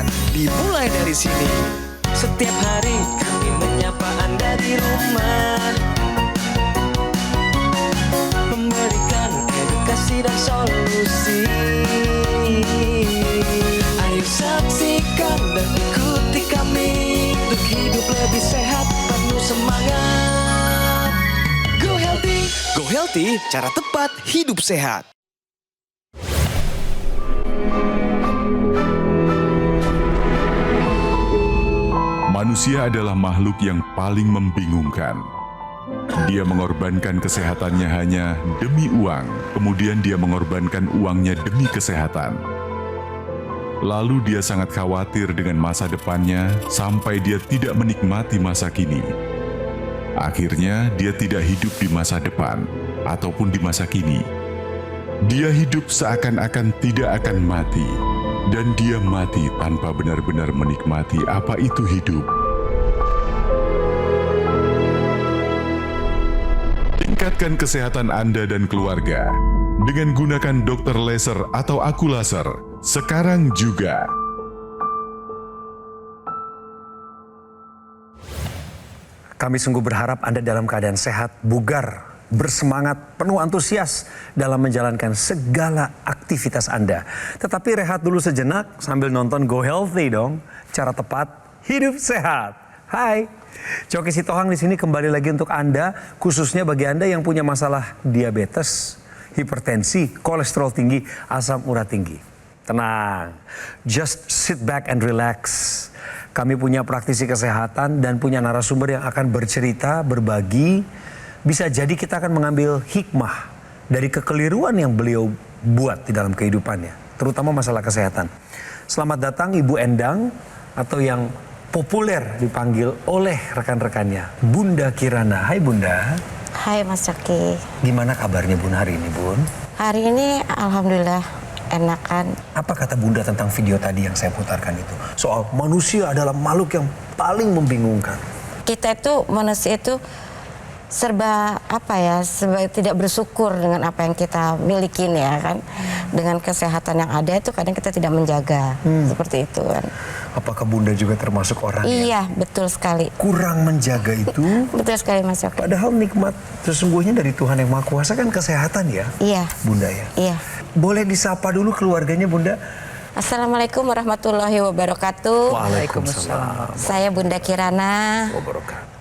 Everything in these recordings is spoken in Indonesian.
sehat dimulai dari sini. Setiap hari kami menyapa Anda di rumah, memberikan edukasi dan solusi. Ayo saksikan dan ikuti kami untuk hidup lebih sehat, penuh semangat. Go Healthy. Go Healthy, cara tepat hidup sehat. Manusia adalah makhluk yang paling membingungkan. Dia mengorbankan kesehatannya hanya demi uang, kemudian dia mengorbankan uangnya demi kesehatan. Lalu dia sangat khawatir dengan masa depannya sampai dia tidak menikmati masa kini. Akhirnya dia tidak hidup di masa depan ataupun di masa kini. Dia hidup seakan-akan tidak akan mati. Dan dia mati tanpa benar-benar menikmati apa itu hidup. Tingkatkan kesehatan Anda dan keluarga dengan gunakan Dr. Laser atau Aku Laser sekarang juga. Kami sungguh berharap Anda dalam keadaan sehat, bugar, bersemangat, penuh antusias dalam menjalankan segala aktivitas Anda. Tetapi rehat dulu sejenak sambil nonton Go Healthy dong. Cara tepat hidup sehat. Hai, Coki Sitohang di sini kembali lagi untuk Anda, khususnya bagi Anda yang punya masalah diabetes, hipertensi, kolesterol tinggi, asam urat tinggi. Tenang, just sit back and relax. Kami punya praktisi kesehatan dan punya narasumber yang akan bercerita, berbagi. Bisa jadi kita akan mengambil hikmah dari kekeliruan yang beliau buat di dalam kehidupannya, terutama masalah kesehatan. Selamat datang Ibu Endang, atau yang populer dipanggil oleh rekan-rekannya, Bunda Kirana. Hai Bunda. Hai Mas Coki. Gimana kabarnya Bun hari ini Bun? Hari ini alhamdulillah enakan. Apa kata Bunda tentang video tadi yang saya putarkan itu? Soal manusia adalah makhluk yang paling membingungkan. Kita itu, manusia itu serba tidak bersyukur dengan apa yang kita milikin ya kan. Dengan kesehatan yang ada itu kadang kita tidak menjaga, seperti itu kan. Apakah Bunda juga termasuk orang Iya, betul sekali. kurang menjaga itu? Betul sekali Mas Coki. Padahal nikmat sesungguhnya dari Tuhan Yang Maha Kuasa kan kesehatan ya, Iya. Bunda ya. Iya. Boleh disapa dulu keluarganya Bunda? Assalamualaikum warahmatullahi wabarakatuh. Waalaikumsalam. Saya Bunda Kirana.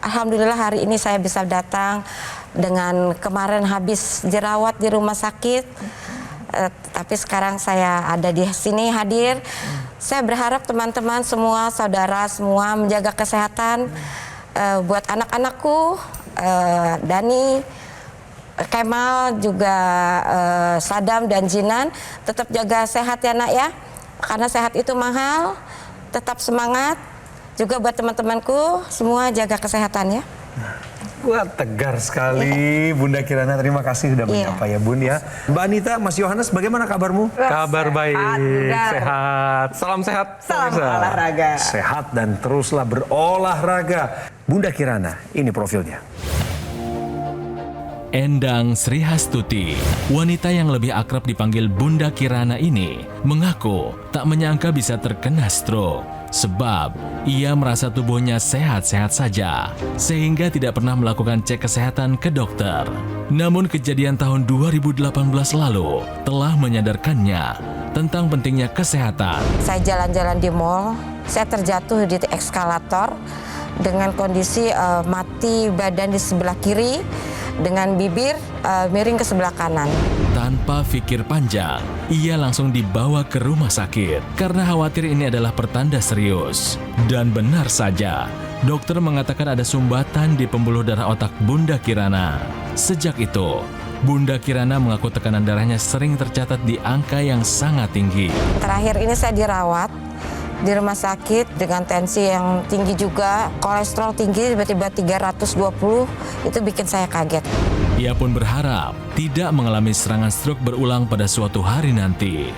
Alhamdulillah hari ini saya bisa datang dengan kemarin habis dirawat di rumah sakit. Tapi sekarang saya ada di sini hadir. Saya berharap teman-teman semua, saudara semua menjaga kesehatan. Buat anak-anakku, Dani, Kemal, juga Sadam dan Jinan, tetap jaga sehat ya nak ya. Karena sehat itu mahal, tetap semangat. Juga buat teman-temanku semua jaga kesehatan ya. Wah, tegar sekali Bunda Kirana, terima kasih sudah menyapa ya Bun ya. Mbak Anita, Mas Yohanes, bagaimana kabarmu? Kabar baik, sehat. Salam sehat. Salam olahraga. Sehat dan teruslah berolahraga. Bunda Kirana, ini profilnya. Endang Srihastuti, wanita yang lebih akrab dipanggil Bunda Kirana ini, mengaku tak menyangka bisa terkena stroke. Sebab ia merasa tubuhnya sehat-sehat saja, sehingga tidak pernah melakukan cek kesehatan ke dokter. Namun kejadian tahun 2018 lalu telah menyadarkannya tentang pentingnya kesehatan. Saya jalan-jalan di mall, saya terjatuh di eskalator dengan kondisi mati badan di sebelah kiri, dengan bibir miring ke sebelah kanan. Tanpa pikir panjang, ia langsung dibawa ke rumah sakit karena khawatir ini adalah pertanda serius. Dan benar saja, dokter mengatakan ada sumbatan di pembuluh darah otak Bunda Kirana. Sejak itu, Bunda Kirana mengaku tekanan darahnya sering tercatat di angka yang sangat tinggi. Terakhir ini saya dirawat di rumah sakit dengan tensi yang tinggi juga, kolesterol tinggi tiba-tiba 320, itu bikin saya kaget. Ia pun berharap tidak mengalami serangan stroke berulang pada suatu hari nanti.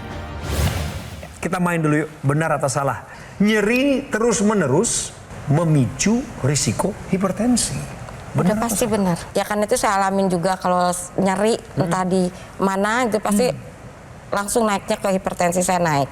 Kita main dulu yuk, benar atau salah. Nyeri terus-menerus memicu risiko hipertensi. Udah pasti benar. Ya kan itu saya alamin juga, kalau nyeri entah di mana itu pasti langsung naiknya ke hipertensi saya naik.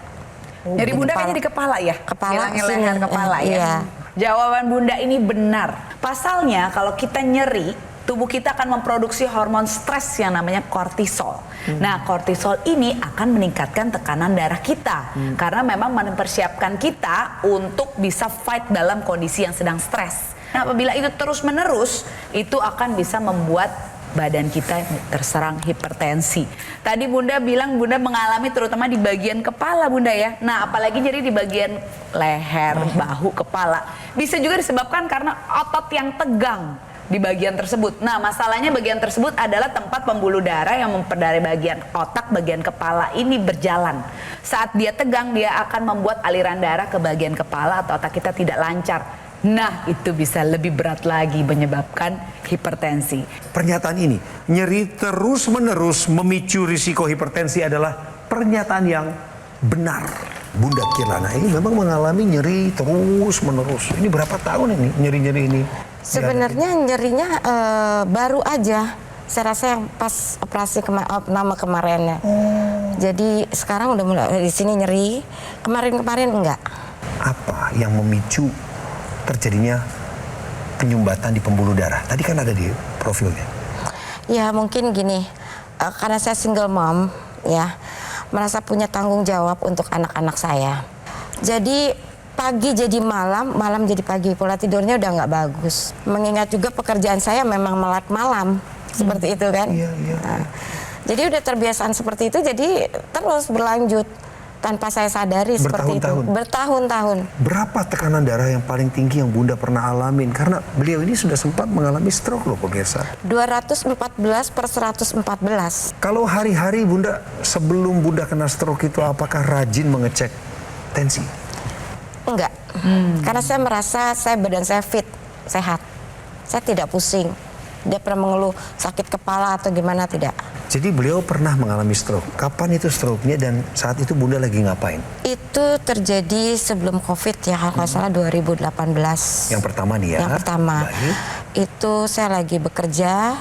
Nyeri Bunda kayaknya di kepala ya? Kepala, Hilangnya sini. leher kepala ya? Iya. Jawaban Bunda ini benar. Pasalnya kalau kita nyeri, tubuh kita akan memproduksi hormon stres yang namanya kortisol. Nah, kortisol ini akan meningkatkan tekanan darah kita. Karena memang mempersiapkan kita untuk bisa fight dalam kondisi yang sedang stres. Nah, apabila itu terus-menerus, itu akan bisa membuat badan kita terserang hipertensi. Tadi Bunda bilang Bunda mengalami terutama di bagian kepala Bunda ya. Nah, apalagi jadi di bagian leher, bahu, kepala. Bisa juga disebabkan karena otot yang tegang di bagian tersebut. Nah, masalahnya bagian tersebut adalah tempat pembuluh darah yang dari bagian otak, bagian kepala ini berjalan. Saat dia tegang, dia akan membuat aliran darah ke bagian kepala atau otak kita tidak lancar. Nah, itu bisa lebih berat lagi menyebabkan hipertensi. Pernyataan ini, nyeri terus-menerus memicu risiko hipertensi adalah pernyataan yang benar. Bunda Kirana ini memang mengalami nyeri terus-menerus. Ini berapa tahun ini nyeri-nyeri ini? Sebenarnya nyerinya baru aja. Saya rasa yang pas operasi kemarinnya. Jadi sekarang udah mulai di sini nyeri. Kemarin-kemarin enggak. Apa yang memicu terjadinya penyumbatan di pembuluh darah? Tadi kan ada di profilnya. Ya mungkin gini, karena saya single mom ya, merasa punya tanggung jawab untuk anak-anak saya. Jadi pagi jadi malam, malam jadi pagi, pola tidurnya udah nggak bagus. Mengingat juga pekerjaan saya memang melek malam, seperti itu kan. Iya. Nah, jadi udah terbiasaan seperti itu, jadi terus berlanjut tanpa saya sadari seperti itu. Bertahun-tahun. Berapa tekanan darah yang paling tinggi yang Bunda pernah alamin? Karena beliau ini sudah sempat mengalami stroke loh pemirsa. 214/114. Kalau hari-hari Bunda, sebelum Bunda kena stroke itu apakah rajin mengecek tensi? Enggak. Karena saya merasa badan saya fit, sehat. Saya tidak pusing. Dia pernah mengeluh sakit kepala atau gimana, tidak. Jadi beliau pernah mengalami stroke. Kapan itu stroke-nya dan saat itu Bunda lagi ngapain? Itu terjadi sebelum COVID ya, kalau nggak salah 2018. Yang pertama nih ya? Yang pertama. Baik. Itu saya lagi bekerja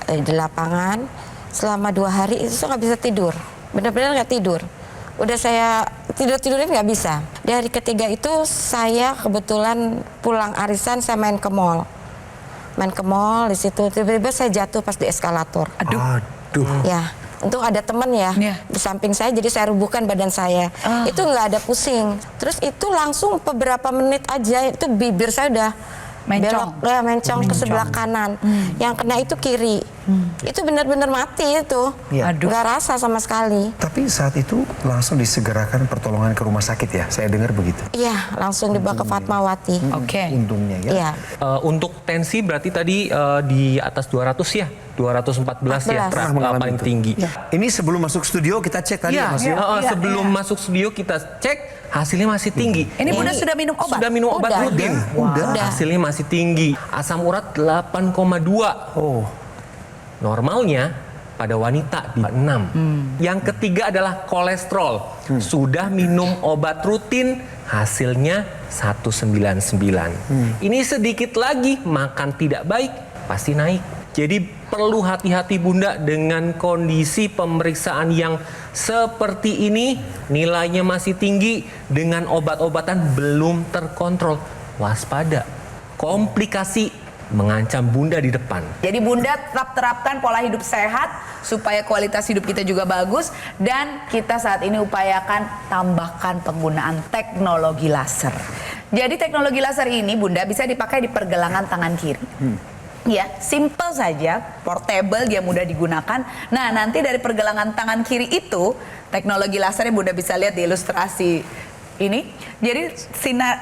di lapangan. Selama 2 hari itu saya nggak bisa tidur. Benar-benar nggak tidur. Udah saya tidur-tidurin nggak bisa. Di hari ketiga itu saya kebetulan pulang arisan, saya main ke mall. Main ke mall, di situ tiba-tiba saya jatuh pas di eskalator. Aduh. Ya, untung ada teman ya di samping saya, jadi saya rubuhkan badan saya. Itu nggak ada pusing. Terus itu langsung beberapa menit aja itu bibir saya udah belok, ya mencong ke sebelah kanan. Yang kena itu kiri. Itu benar-benar mati itu. Ya. Nggak rasa sama sekali. Tapi saat itu langsung disegerakan pertolongan ke rumah sakit ya? Saya dengar begitu. Iya, langsung dibawa ke Fatmawati. Oke. Untungnya ya. Iya. Untuk tensi berarti tadi di atas 200 ya? 214 ya, Pernah mengalami paling itu. tinggi. Ini sebelum masuk studio kita cek tadi ya Mas ya? Sebelum masuk studio kita cek, hasilnya masih tinggi. Ini Bunda sudah minum obat? Sudah minum obat Udah. rutin. Udah. Hasilnya masih tinggi. Asam urat 8,2. Oh. Normalnya pada wanita di 6. Yang ketiga adalah kolesterol. Sudah minum obat rutin, hasilnya 199. Ini sedikit lagi makan tidak baik, pasti naik. Jadi perlu hati-hati Bunda dengan kondisi pemeriksaan yang seperti ini. Nilainya masih tinggi, dengan obat-obatan belum terkontrol. Waspada, komplikasi mengancam Bunda di depan. Jadi Bunda tetap terapkan pola hidup sehat supaya kualitas hidup kita juga bagus, dan kita saat ini upayakan tambahkan penggunaan teknologi laser. Jadi teknologi laser ini Bunda bisa dipakai di pergelangan tangan kiri. Ya, simple saja, portable, dia mudah digunakan. Nah, nanti dari pergelangan tangan kiri itu teknologi lasernya Bunda bisa lihat di ilustrasi ini. Jadi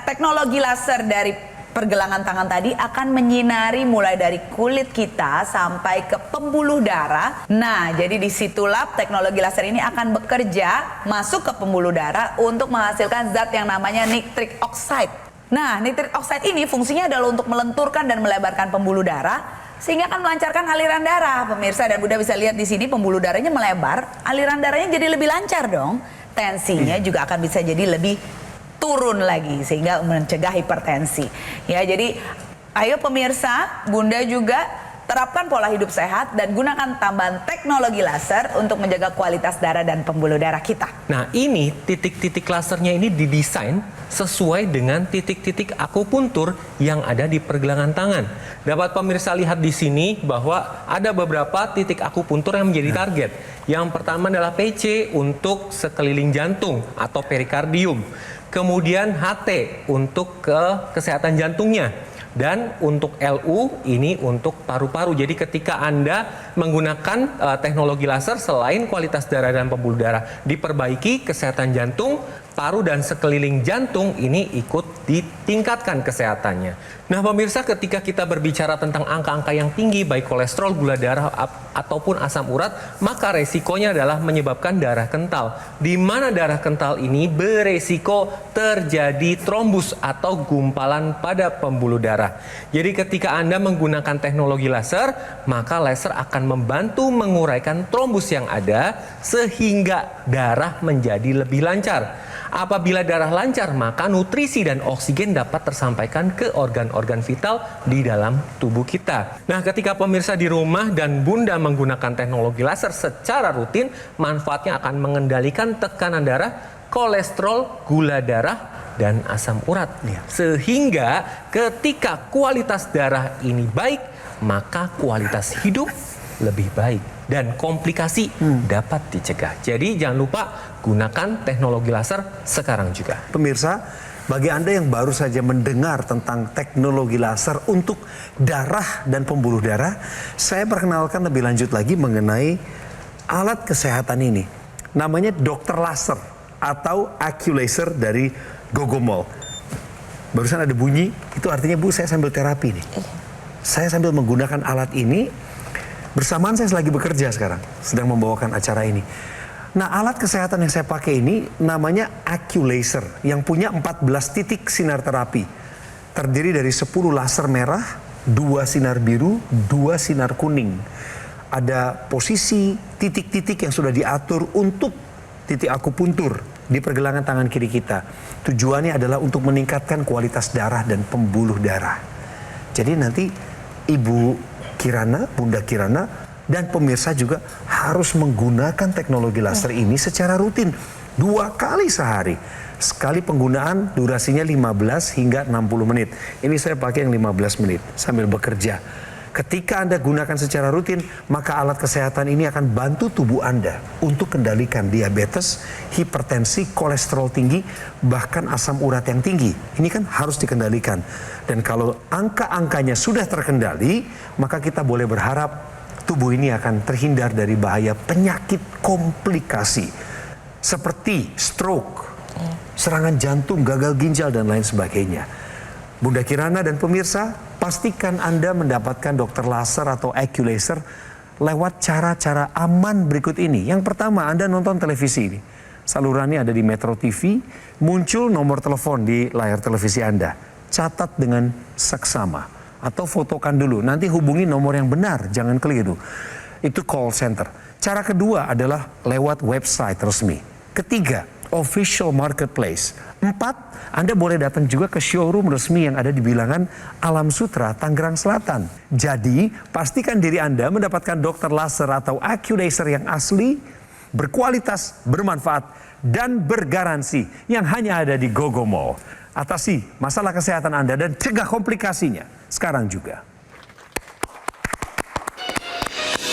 teknologi laser dari pergelangan tangan tadi akan menyinari mulai dari kulit kita sampai ke pembuluh darah. Nah, jadi disitulah teknologi laser ini akan bekerja masuk ke pembuluh darah untuk menghasilkan zat yang namanya nitric oxide. Nah, nitric oxide ini fungsinya adalah untuk melenturkan dan melebarkan pembuluh darah sehingga akan melancarkan aliran darah, pemirsa. Dan Bunda bisa lihat di sini pembuluh darahnya melebar, aliran darahnya jadi lebih lancar dong. Tensinya juga akan bisa jadi lebih turun lagi sehingga mencegah hipertensi. Ya, jadi ayo pemirsa, Bunda juga Terapkan pola hidup sehat dan gunakan tambahan teknologi laser untuk menjaga kualitas darah dan pembuluh darah kita. Nah, ini titik-titik lasernya ini didesain sesuai dengan titik-titik akupuntur yang ada di pergelangan tangan. Dapat pemirsa lihat di sini bahwa ada beberapa titik akupuntur yang menjadi target. Yang pertama adalah PC untuk sekeliling jantung atau perikardium. Kemudian HT untuk kesehatan jantungnya. Dan untuk LU ini untuk paru-paru. Jadi ketika Anda menggunakan teknologi laser, selain kualitas darah dan pembuluh darah diperbaiki, kesehatan jantung, paru dan sekeliling jantung ini ikut ditingkatkan kesehatannya. Nah pemirsa, ketika kita berbicara tentang angka-angka yang tinggi, baik kolesterol, gula darah ataupun asam urat, maka resikonya adalah menyebabkan darah kental. Di mana darah kental ini beresiko terjadi trombus atau gumpalan pada pembuluh darah. Jadi ketika Anda menggunakan teknologi laser, maka laser akan membantu menguraikan trombus yang ada sehingga darah menjadi lebih lancar. Apabila darah lancar, maka nutrisi dan oksigen dapat tersampaikan ke organ-organ vital di dalam tubuh kita. Nah, ketika pemirsa di rumah dan Bunda menggunakan teknologi laser secara rutin, manfaatnya akan mengendalikan tekanan darah, kolesterol, gula darah, dan asam urat. Sehingga ketika kualitas darah ini baik, maka kualitas hidup lebih baik dan komplikasi dapat dicegah. Jadi jangan lupa gunakan teknologi laser sekarang juga. Pemirsa, bagi Anda yang baru saja mendengar tentang teknologi laser untuk darah dan pembuluh darah, saya perkenalkan lebih lanjut lagi mengenai alat kesehatan ini. Namanya dokter laser atau AccuLaser dari Gogomol. Barusan ada bunyi, itu artinya Bu, saya sambil terapi nih. Saya sambil menggunakan alat ini, bersamaan saya lagi bekerja sekarang, sedang membawakan acara ini. Nah, alat kesehatan yang saya pakai ini namanya AccuLaser yang punya 14 titik sinar terapi. Terdiri dari 10 laser merah, 2 sinar biru, 2 sinar kuning. Ada posisi titik-titik yang sudah diatur untuk titik akupuntur di pergelangan tangan kiri kita. Tujuannya adalah untuk meningkatkan kualitas darah dan pembuluh darah. Jadi nanti Ibu Kirana, Bunda Kirana, dan pemirsa juga harus menggunakan teknologi laser ini secara rutin 2 kali sehari. Sekali penggunaan durasinya 15 hingga 60 menit. Ini saya pakai yang 15 menit sambil bekerja. Ketika Anda gunakan secara rutin, maka alat kesehatan ini akan bantu tubuh Anda untuk kendalikan diabetes, hipertensi, kolesterol tinggi, bahkan asam urat yang tinggi. Ini kan harus dikendalikan. Dan kalau angka-angkanya sudah terkendali, maka kita boleh berharap tubuh ini akan terhindar dari bahaya penyakit komplikasi seperti stroke, serangan jantung, gagal ginjal, dan lain sebagainya. Bunda Kirana dan pemirsa, pastikan Anda mendapatkan dokter laser atau AccuLaser lewat cara-cara aman berikut ini. Yang pertama, Anda nonton televisi ini. Salurannya ada di Metro TV, muncul nomor telepon di layar televisi Anda. Catat dengan seksama. Atau fotokan dulu, nanti hubungi nomor yang benar, jangan keliru. Itu call center. Cara kedua adalah lewat website resmi. Ketiga, official marketplace. 4, Anda boleh datang juga ke showroom resmi yang ada di bilangan Alam Sutra, Tangerang Selatan. Jadi, pastikan diri Anda mendapatkan dokter laser atau AccuLaser yang asli, berkualitas, bermanfaat, dan bergaransi yang hanya ada di Gogomol. Atasi masalah kesehatan Anda dan cegah komplikasinya sekarang juga.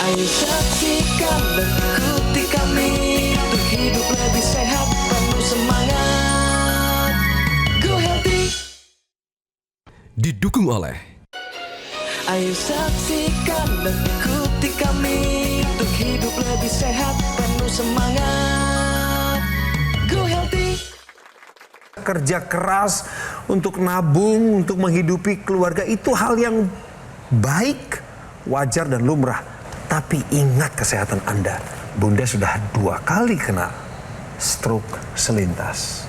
Ayo saksikan dan ikuti kami untuk hidup lebih sehat, penuh semangat. Go Healthy. Didukung oleh Ayo saksikan dan ikuti kami untuk hidup lebih sehat, penuh semangat. Go Healthy. Kerja keras untuk nabung, untuk menghidupi keluarga itu hal yang baik, wajar dan lumrah. Tapi ingat kesehatan Anda. Bunda sudah 2 kali kena stroke selintas.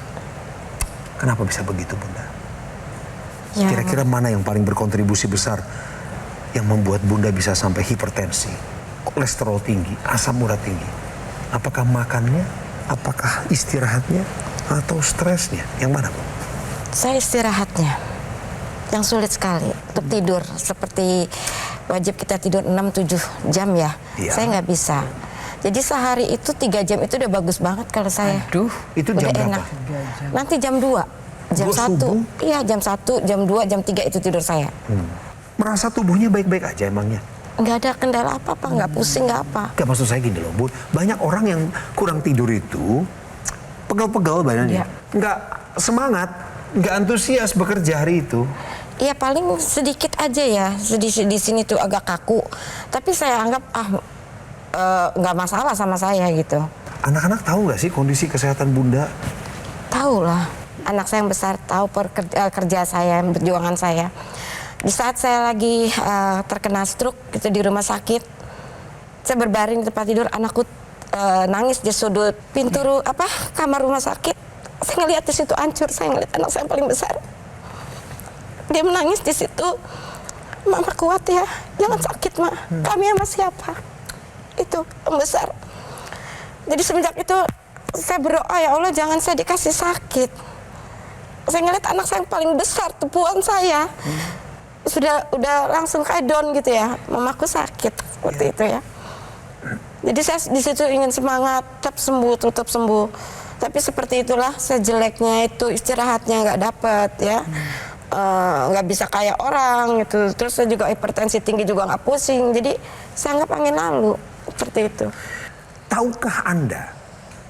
Kenapa bisa begitu, Bunda? Ya, Kira-kira mana yang paling berkontribusi besar yang membuat Bunda bisa sampai hipertensi, kolesterol tinggi, asam urat tinggi? Apakah makannya? Apakah istirahatnya? Atau stresnya? Yang mana, Bu? saya istirahatnya yang sulit sekali untuk tidur. Seperti wajib kita tidur 6-7 jam ya. Iya. Saya nggak bisa. Jadi sehari itu 3 jam itu udah bagus banget kalau saya. Aduh, itu Udah jam berapa? enak. Nanti jam 2. Jam Oh, subuh? 1. Iya, jam 1, jam 2, jam 3 itu tidur saya. Merasa tubuhnya baik-baik aja emangnya? Nggak ada kendala apa-apa, nggak pusing, nggak apa. Gak, maksud saya gini loh Bu, banyak orang yang kurang tidur itu pegal-pegal badannya, Iya. nggak semangat, nggak antusias bekerja hari itu. Iya paling sedikit aja ya, di sini tuh agak kaku. Tapi saya anggap nggak masalah sama saya gitu. Anak-anak tahu nggak sih kondisi kesehatan Bunda? Tahu lah, anak saya yang besar tahu kerja saya, perjuangan saya. Di saat saya lagi terkena stroke gitu di rumah sakit, saya berbaring di tempat tidur, anakku nangis di sudut pintu kamar rumah sakit. Saya ngeliat di situ hancur, saya ngeliat anak saya yang paling besar. Dia menangis di situ. Mama kuat ya, jangan sakit Ma. Kami sama siapa? Itu yang besar. Jadi semenjak itu saya berdoa, ya Allah jangan saya dikasih sakit. Saya ngeliat anak saya yang paling besar, tepuan saya. Udah langsung kayak down gitu ya. Mamaku sakit seperti itu ya. Jadi saya di situ ingin semangat, tetap sembuh. Tapi seperti itulah sejeleknya itu istirahatnya nggak dapet ya. Nggak bisa kayak orang gitu. Terus saya juga hipertensi tinggi juga nggak pusing. Jadi saya anggap angin lalu seperti itu. Tahukah Anda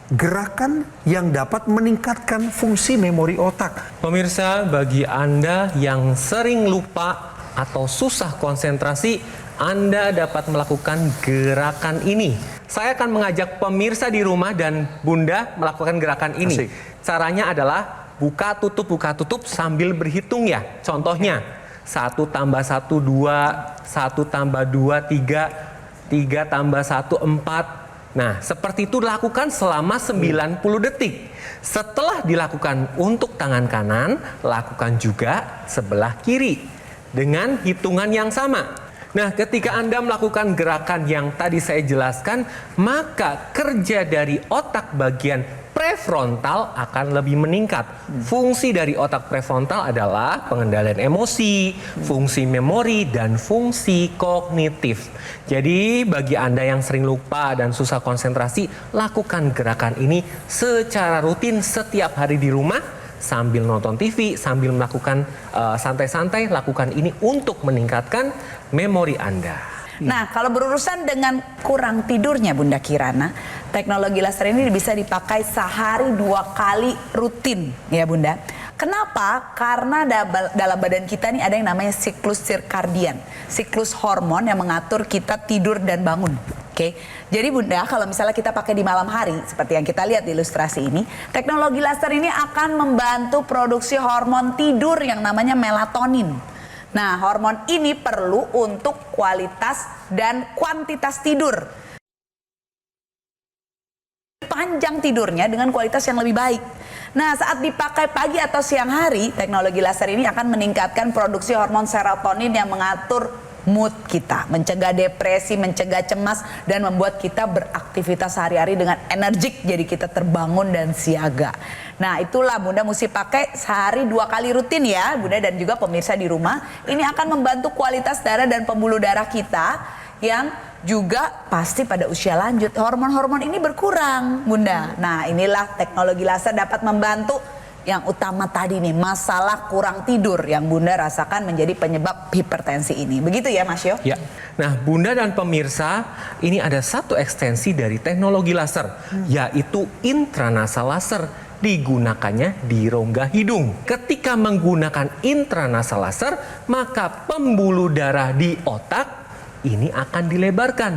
gerakan yang dapat meningkatkan fungsi memori otak? Pemirsa, bagi Anda yang sering lupa atau susah konsentrasi, Anda dapat melakukan gerakan ini. Saya akan mengajak pemirsa di rumah dan Bunda melakukan gerakan ini. Asik. Caranya adalah buka tutup sambil berhitung ya. Contohnya 1 tambah 1 2, 1 tambah 2 3, 3 tambah 1 4. Nah, seperti itu lakukan selama 90 detik. Setelah dilakukan untuk tangan kanan, lakukan juga sebelah kiri dengan hitungan yang sama. Nah, ketika Anda melakukan gerakan yang tadi saya jelaskan, maka kerja dari otak bagian prefrontal akan lebih meningkat. Fungsi dari otak prefrontal adalah pengendalian emosi, fungsi memori, dan fungsi kognitif. Jadi bagi Anda yang sering lupa dan susah konsentrasi, lakukan gerakan ini secara rutin setiap hari di rumah, sambil nonton TV, sambil melakukan santai-santai, lakukan ini untuk meningkatkan memori Anda. Nah, kalau berurusan dengan kurang tidurnya Bunda Kirana, teknologi laser ini bisa dipakai sehari 2 kali rutin ya Bunda. Kenapa? Karena dalam badan kita nih ada yang namanya siklus sirkadian, siklus hormon yang mengatur kita tidur dan bangun. Oke, jadi Bunda, kalau misalnya kita pakai di malam hari, seperti yang kita lihat di ilustrasi ini, teknologi laser ini akan membantu produksi hormon tidur yang namanya melatonin. Nah, hormon ini perlu untuk kualitas dan kuantitas tidur. Panjang tidurnya dengan kualitas yang lebih baik. Nah, saat dipakai pagi atau siang hari, teknologi laser ini akan meningkatkan produksi hormon serotonin yang mengatur mood kita, mencegah depresi, mencegah cemas, dan membuat kita beraktivitas sehari-hari dengan energik, jadi kita terbangun dan siaga. Nah, itulah Bunda mesti pakai sehari 2 kali rutin ya Bunda dan juga pemirsa di rumah. Ini akan membantu kualitas darah dan pembuluh darah kita yang juga pasti pada usia lanjut hormon-hormon ini berkurang Bunda. Nah, inilah teknologi laser dapat membantu yang utama tadi nih, masalah kurang tidur yang Bunda rasakan menjadi penyebab hipertensi ini. Begitu ya Mas Yo? Ya. Nah, Bunda dan pemirsa, ini ada satu ekstensi dari teknologi laser, yaitu intranasal laser. Digunakannya di rongga hidung. Ketika menggunakan intranasal laser, maka pembuluh darah di otak ini akan dilebarkan.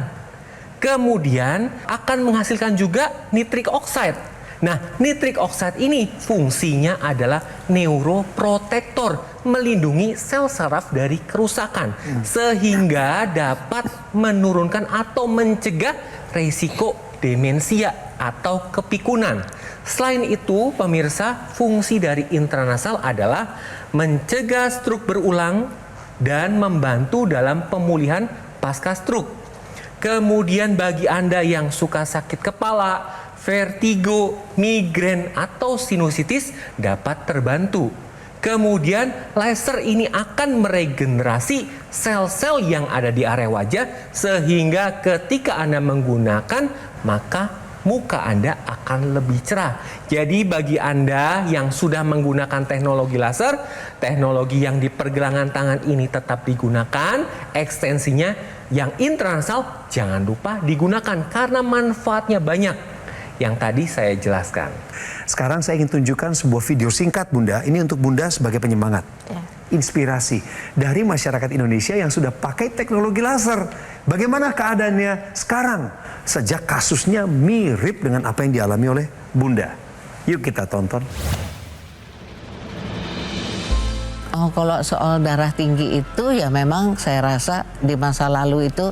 Kemudian akan menghasilkan juga nitric oxide. Nah, nitric oxide ini fungsinya adalah neuroprotektor, melindungi sel saraf dari kerusakan, sehingga dapat menurunkan atau mencegah risiko demensia atau kepikunan. Selain itu, pemirsa, fungsi dari intranasal adalah mencegah stroke berulang dan membantu dalam pemulihan pasca stroke. Kemudian bagi Anda yang suka sakit kepala, vertigo, migrain, atau sinusitis dapat terbantu. Kemudian laser ini akan meregenerasi sel-sel yang ada di area wajah sehingga ketika Anda menggunakan maka muka Anda akan lebih cerah. Jadi bagi Anda yang sudah menggunakan teknologi laser, teknologi yang di pergelangan tangan ini tetap digunakan, ekstensinya yang intranasal jangan lupa digunakan karena manfaatnya banyak yang tadi saya jelaskan. Sekarang saya ingin tunjukkan sebuah video singkat Bunda. Ini untuk Bunda sebagai penyemangat. Ya. Inspirasi dari masyarakat Indonesia yang sudah pakai teknologi laser. Bagaimana keadaannya sekarang? Sejak kasusnya mirip dengan apa yang dialami oleh Bunda. Yuk kita tonton. Oh, kalau soal darah tinggi itu ya memang saya rasa di masa lalu itu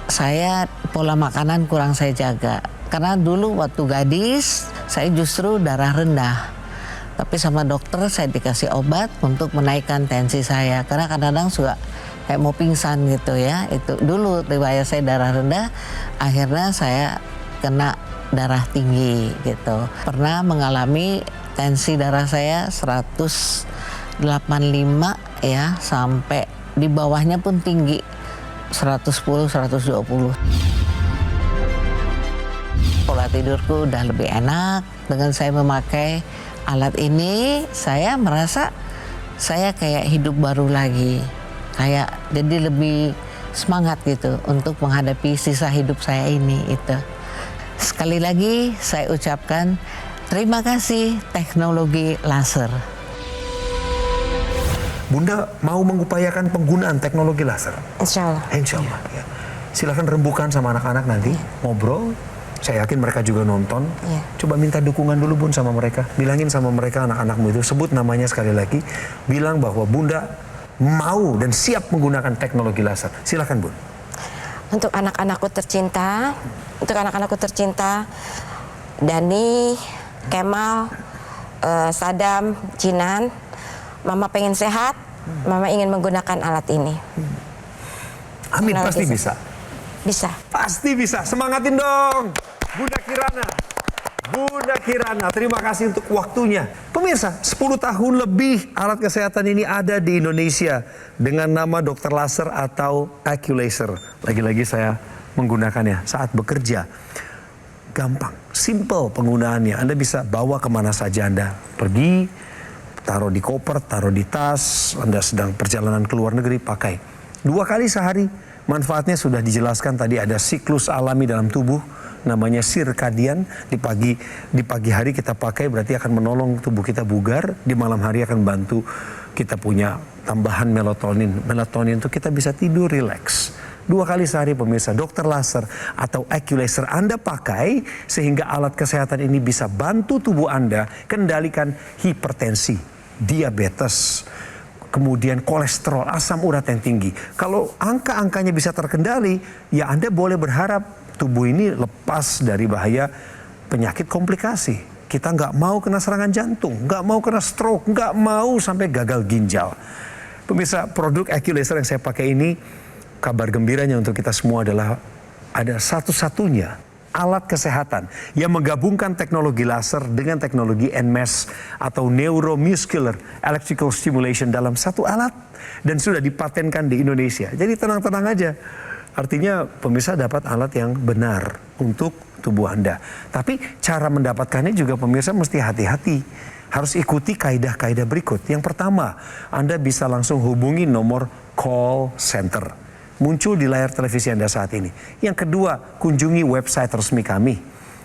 saya pola makanan kurang saya jaga. Karena dulu waktu gadis saya justru darah rendah. Tapi sama dokter saya dikasih obat untuk menaikkan tensi saya. Karena kadang-kadang suka kayak mau pingsan gitu ya. Itu dulu riwayat saya darah rendah, akhirnya saya kena darah tinggi gitu. Pernah mengalami tensi darah saya 185 ya, sampai di bawahnya pun tinggi 110, 120. Pola tidurku udah lebih enak dengan saya memakai alat ini. Saya merasa saya kayak hidup baru lagi, kayak jadi lebih semangat gitu untuk menghadapi sisa hidup saya ini. Itu sekali lagi saya ucapkan terima kasih teknologi laser. Bunda mau mengupayakan penggunaan teknologi laser? Insya Allah. Insya Allah. Ya. Silakan rembukan sama anak-anak nanti, ngobrol. Saya yakin mereka juga nonton. Iya. Coba minta dukungan dulu Bun sama mereka. Bilangin sama mereka anak-anakmu itu, sebut namanya sekali lagi. Bilang bahwa Bunda mau dan siap menggunakan teknologi laser. Silakan Bun. Untuk anak-anakku tercinta, Dani, Kemal, Sadam, Jinan, Mama pengen sehat, Mama ingin menggunakan alat ini. Amin, Teknologi pasti laser. bisa. Bisa. Pasti bisa. Semangatin dong. Bunda Kirana. Bunda Kirana, terima kasih untuk waktunya. Pemirsa, 10 tahun lebih alat kesehatan ini ada di Indonesia dengan nama Dr. Laser atau Acculaser. Lagi-lagi saya menggunakannya saat bekerja. Gampang, simple penggunaannya. Anda bisa bawa kemana saja Anda pergi, taruh di koper, taruh di tas. Anda sedang perjalanan ke luar negeri, pakai. 2 kali sehari. Manfaatnya sudah dijelaskan tadi, ada siklus alami dalam tubuh namanya sirkadian. Di pagi hari kita pakai berarti akan menolong tubuh kita bugar, di malam hari akan bantu kita punya tambahan melatonin. Melatonin itu kita bisa tidur rileks. 2 kali sehari pemirsa, Dr. Laser atau Acculaser Anda pakai sehingga alat kesehatan ini bisa bantu tubuh Anda kendalikan hipertensi, diabetes, kemudian kolesterol, asam urat yang tinggi. Kalau angka-angkanya bisa terkendali, ya Anda boleh berharap tubuh ini lepas dari bahaya penyakit komplikasi. Kita nggak mau kena serangan jantung, nggak mau kena stroke, nggak mau sampai gagal ginjal. Pemirsa, produk Acculaser yang saya pakai ini, kabar gembiranya untuk kita semua adalah ada satu-satunya alat kesehatan yang menggabungkan teknologi laser dengan teknologi NMES atau Neuromuscular Electrical Stimulation dalam satu alat dan sudah dipatenkan di Indonesia. Jadi tenang-tenang aja. Artinya pemirsa dapat alat yang benar untuk tubuh Anda. Tapi cara mendapatkannya juga pemirsa mesti hati-hati. Harus ikuti kaidah-kaidah berikut. Yang pertama, Anda bisa langsung hubungi nomor call center. Muncul di layar televisi Anda saat ini. Yang kedua, kunjungi website resmi kami.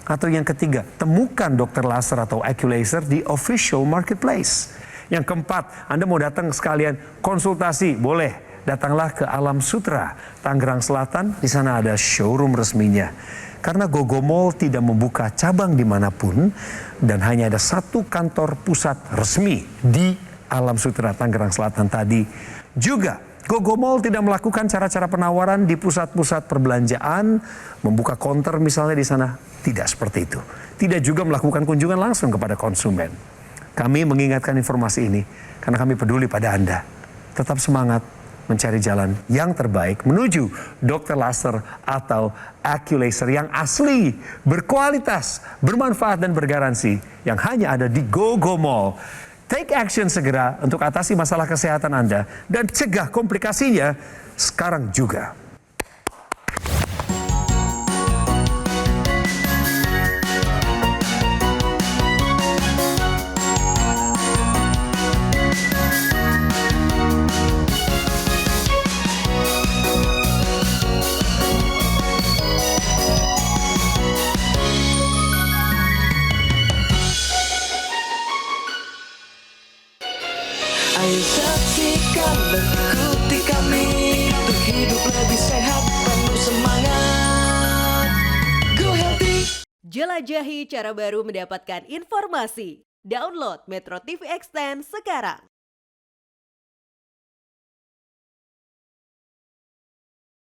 Atau yang ketiga, temukan Dr. Laser atau Acculaser di official marketplace. Yang keempat, Anda mau datang sekalian konsultasi, boleh. Datanglah ke Alam Sutra, Tangerang Selatan. Di sana ada showroom resminya. Karena Gogo Mall tidak membuka cabang dimanapun dan hanya ada satu kantor pusat resmi di Alam Sutra, Tangerang Selatan tadi. Juga Gogo Mall tidak melakukan cara-cara penawaran di pusat-pusat perbelanjaan, membuka counter misalnya di sana. Tidak seperti itu. Tidak juga melakukan kunjungan langsung kepada konsumen. Kami mengingatkan informasi ini karena kami peduli pada Anda. Tetap semangat mencari jalan yang terbaik menuju Dr. Laser atau Acculaser yang asli, berkualitas, bermanfaat dan bergaransi yang hanya ada di Gogo Mall. Take action segera untuk atasi masalah kesehatan Anda dan cegah komplikasinya sekarang juga. Ayo saksikan dan ikuti kami untuk hidup lebih sehat, penuh semangat. Go Healthy. Jelajahi cara baru mendapatkan informasi. Download Metro TV Extend sekarang.